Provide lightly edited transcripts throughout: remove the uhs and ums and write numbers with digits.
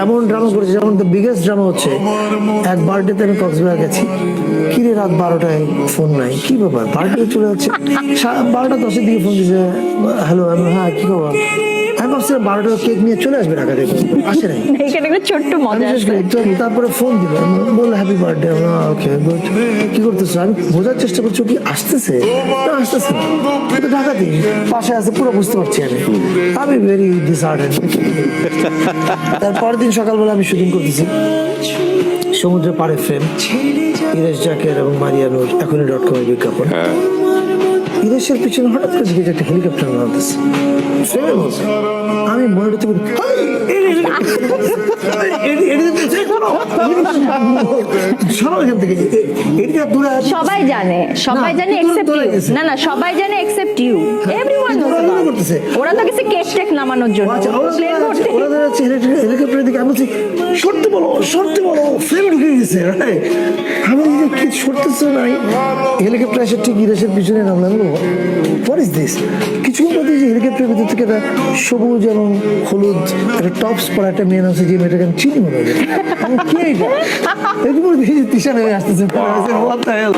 এমন ড্রামা করেছে, যেমন দ্য বিগেস্ট ড্রামা হচ্ছে এক বার্থডেতে আমি কক্সবাজার গেছি, কিরে রাত 12টায় ফোন নাই, কি ব্যাপার বার্থডে চলে যাচ্ছে, 12টা 10-এর দিকে ফোন দিয়েছে, হ্যালো হ্যাঁ কি খবর, আমি ভাবছিলাম 12টার কেক নিয়ে চলে আসবে ঢাকা থেকে, আসে নাই। এখানে একটা ছোট্ট মজা আছে। তারপরে ফোন দিল, বললো হ্যাপি বার্থডে, ওকে গুড, কি করতেছো, আমি বোঝার চেষ্টা করছি কি আসতেছে না আসতেছে না, কিন্তু ঢাকাতেই পাশে আছে পুরো বুঝতে পারছি আমি ভেরি ডিসহার্টেড। তারপরের দিন সকালবেলা আমি শুটিং করতেছি সমুদ্রের পাড়ে ফ্রেম, ইরেশ জাকের এবং মারিয়া নূর এখনই .com-এর বিজ্ঞাপন। ইরেশের পিছনে হঠাৎ করে দিকে একটা হেলিকপ্টার নামতেছে ফ্রেমের মধ্যে, আমি মনে হচ্ছে সবাই জানে, সবাই জানে এক্সেপ্ট ইউ, না না সবাই জানে এক্সেপ্ট ইউ, এভরিওয়ান নোস করতেছে। ওরা তো কিছু কেক টেক নামানোর জন্য হেলিকপ্টারের দিকে, আমি বলছি সরতে বলো সরতে বলো, ফ্রেম ঢুকে গেছে, আমি কি সরতেছে নাই, হেলিকপ্টার এসে ঠিক ইরেশের পিছনে নামলাম, হোয়াট ইজ দিস, কিছুক্ষণ পর দেখি হেলিকপ্টারের ভিতর থেকে একটা সবুজ এবং হলুদ একটা টপস পরা একটা মেয়ে আছে, যে মেয়েটাকে আমি চিনি মনে হয়, কে এটা, এরপর দেখি তিশা নেমে আসতেছে, what the hell?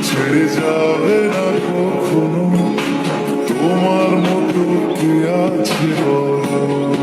ছেড়ে যাবে না কখনো, তোমার মতো কে আছে বলো।